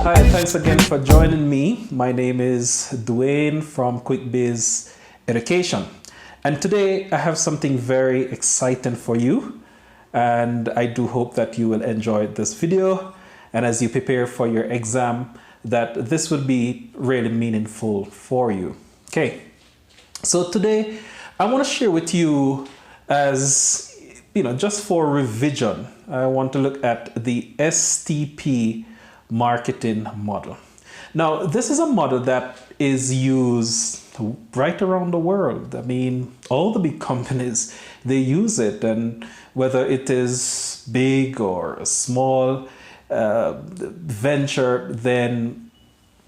Hi, thanks again for joining me. My name is Dwayne from QuickBiz Education. And today I have something very exciting for you. And I do hope that you will enjoy this video. And as you prepare for your exam, that this will be really meaningful for you. Okay. So today I want to share with you, as just for revision, I want to look at the STP Marketing Model. Now, this is a model that is used right around the world. I mean, all the big companies, they use it, and whether it is big or a small venture, then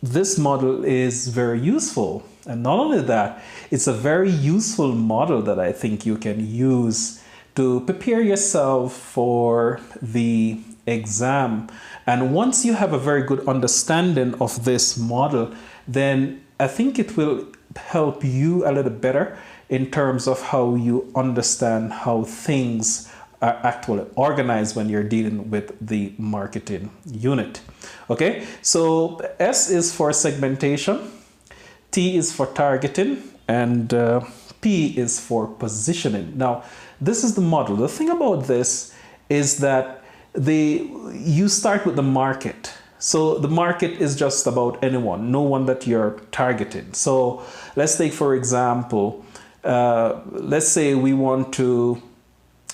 this model is very useful. And not only that, it's a very useful model that I think you can use to prepare yourself for the exam. And once you have a very good understanding of this model, then I think it will help you a little better in terms of how you understand how things are actually organized when you're dealing with the marketing unit. Okay, so S is for segmentation, T is for targeting, and P is for positioning. Now, this is the model. The thing about this is that you start with the market. So the market is just about anyone, no one that you're targeting. So let's take, for example, let's say we want to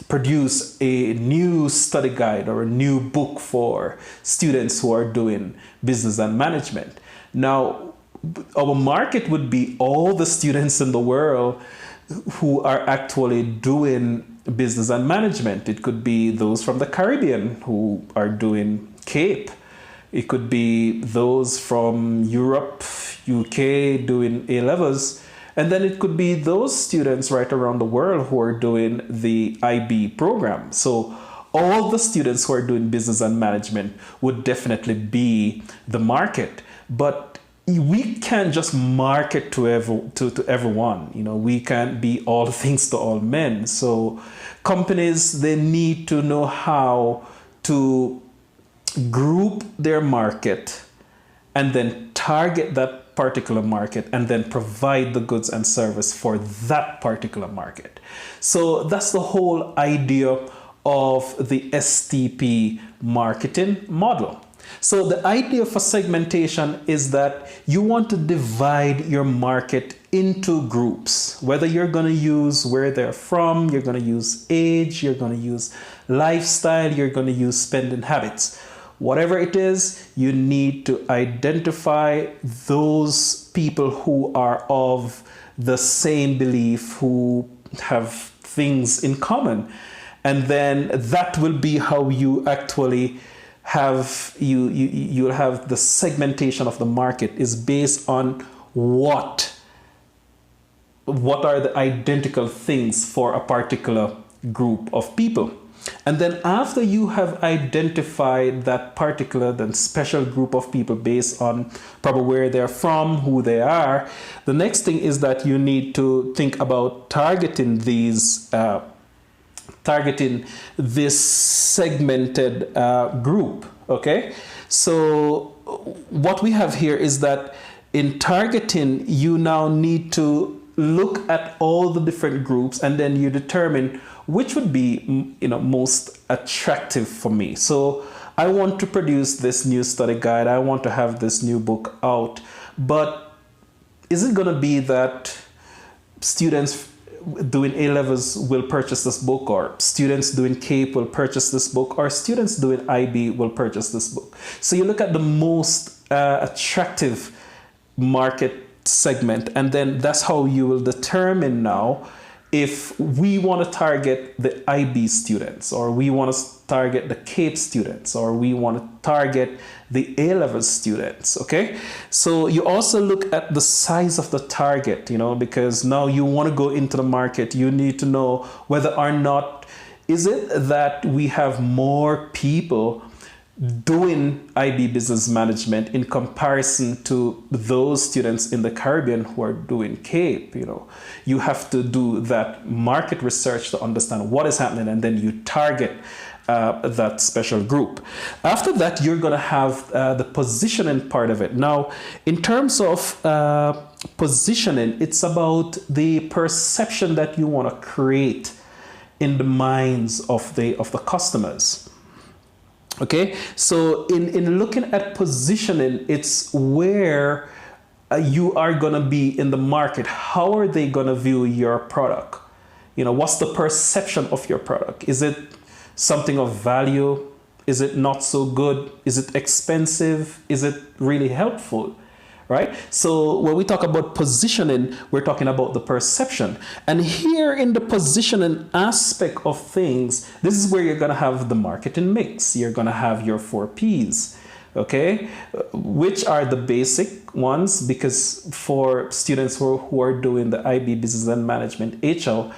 produce a new study guide or a new book for students who are doing business and management. Now, our market would be all the students in the world who are actually doing business and management. It could be those from the Caribbean who are doing CAPE. It could be those from Europe, UK doing A-levels. And then it could be those students right around the world who are doing the IB program. So all the students who are doing business and management would definitely be the market. But we can't just market to everyone. We can't be all things to all men. So companies, they need to know how to group their market and then target that particular market and then provide the goods and service for that particular market. So that's the whole idea of the STP marketing model. So the idea for segmentation is that you want to divide your market into groups, whether you're going to use where they're from, you're going to use age, you're going to use lifestyle, you're going to use spending habits. Whatever it is, you need to identify those people who are of the same belief, who have things in common. And then that will be how you actually have you'll have the segmentation of the market is based on what are the identical things for a particular group of people. And then after you have identified that particular then special group of people based on probably where they're from, who they are, the next thing is that you need to think about targeting this segmented group. Okay, so what we have here is that in targeting, you now need to look at all the different groups and then you determine which would be most attractive for me. So I want to produce this new study guide, I want to have this new book out, but is it going to be that students doing A-levels will purchase this book, or students doing CAPE will purchase this book, or students doing IB will purchase this book? So you look at the most attractive market segment, and then that's how you will determine now if we want to target the IB students, or we want to target the CAPE students, or we want to target the A-level students. Okay, so you also look at the size of the target, because now you want to go into the market, you need to know whether or not is it that we have more people doing IB business management in comparison to those students in the Caribbean who are doing CAPE. You have to do that market research to understand what is happening, and then you target that special group. After that, you're going to have the positioning part of it. Now, in terms of positioning, it's about the perception that you want to create in the minds of the customers. Okay, so in looking at positioning, it's where you are going to be in the market. How are they going to view your product? What's the perception of your product? Is it something of value? Is it not so good? Is it expensive? Is it really helpful? Right? So when we talk about positioning, we're talking about the perception. And here in the positioning aspect of things, this is where you're going to have the marketing mix. You're going to have your 4 Ps. Okay, which are the basic ones, because for students who are doing the IB Business and Management HL,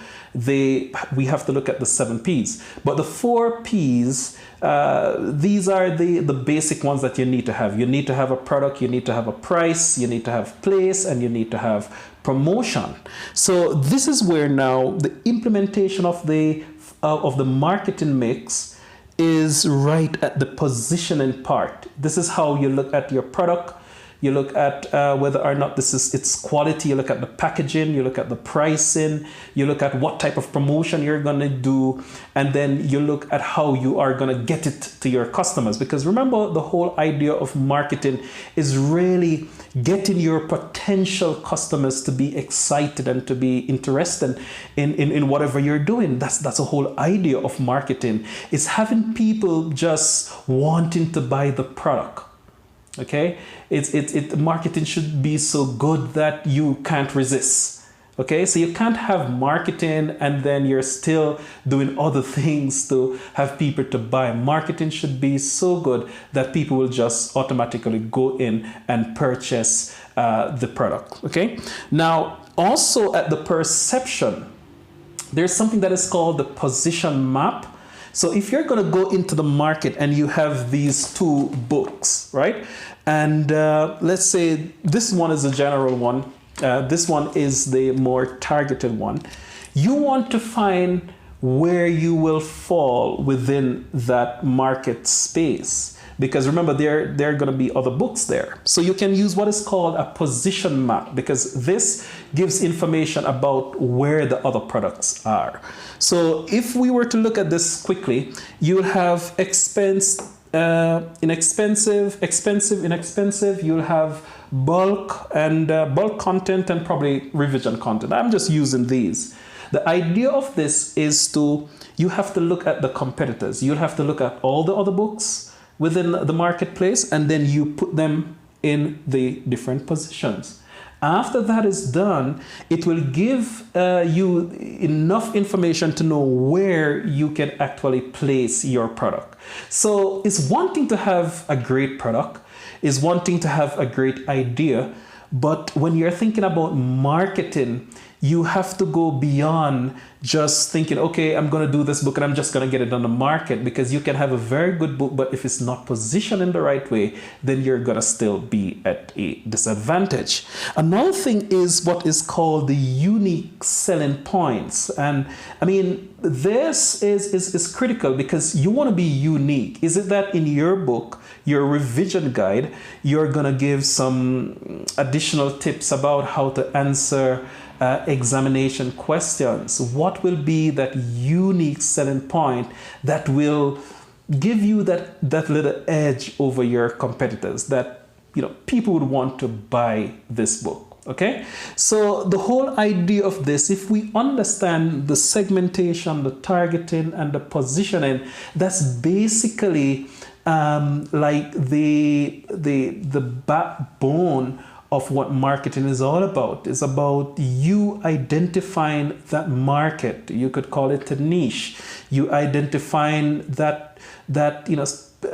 we have to look at the 7 Ps. But the 4 Ps, these are the basic ones that you need to have. You need to have a product, you need to have a price, you need to have place, and you need to have promotion. So this is where now the implementation of the marketing mix is right at the positioning part. This is how you look at your product. You look at whether or not its quality. You look at the packaging. You look at the pricing. You look at what type of promotion you're going to do. And then you look at how you are going to get it to your customers. Because remember, the whole idea of marketing is really getting your potential customers to be excited and to be interested in whatever you're doing. That's the whole idea of marketing. It's having people just wanting to buy the product. Okay, marketing should be so good that you can't resist. Okay, so you can't have marketing and then you're still doing other things to have people to buy. Marketing should be so good that people will just automatically go in and purchase the product. Okay, now also at the perception, there's something that is called the position map. So if you're going to go into the market and you have these 2 books, right? And let's say this one is a general one. This one is the more targeted one. You want to find where you will fall within that market space. Because remember, there are going to be other books there. So you can use what is called a position map, because this gives information about where the other products are. So if we were to look at this quickly, you'll have inexpensive, expensive, inexpensive. You'll have bulk and bulk content and probably revision content. I'm just using these. The idea of this is you have to look at the competitors. You'll have to look at all the other books within the marketplace, and then you put them in the different positions. After that is done, it will give you enough information to know where you can actually place your product. So it's one thing to have a great product, it's one thing to have a great idea, but when you're thinking about marketing, you have to go beyond just thinking, okay, I'm going to do this book and I'm just going to get it on the market, because you can have a very good book, but if it's not positioned in the right way, then you're going to still be at a disadvantage. Another thing is what is called the unique selling points. And I mean, this is critical, because you want to be unique. Is it that in your book, your revision guide, you're going to give some additional tips about how to answer examination questions? What will be that unique selling point that will give you that little edge over your competitors, that people would want to buy this book? Okay, so the whole idea of this, if we understand the segmentation, the targeting, and the positioning, that's basically like the backbone of what marketing is all about. It's about you identifying that market. You could call it a niche. You identifying that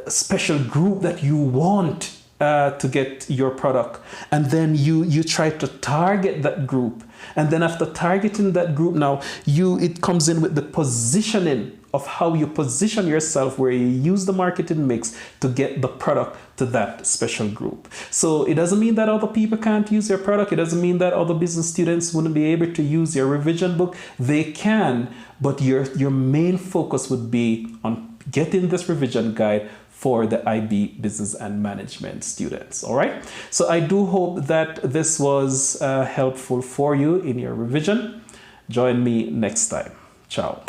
special group that you want to get your product, and then you try to target that group And then after targeting that group, now it comes in with the positioning of how you position yourself, where you use the marketing mix to get the product to that special group. So it doesn't mean that other people can't use your product. It doesn't mean that other business students wouldn't be able to use your revision book. They can, but your main focus would be on getting this revision guide for the IB Business and Management students. All right. So I do hope that this was helpful for you in your revision. Join me next time. Ciao.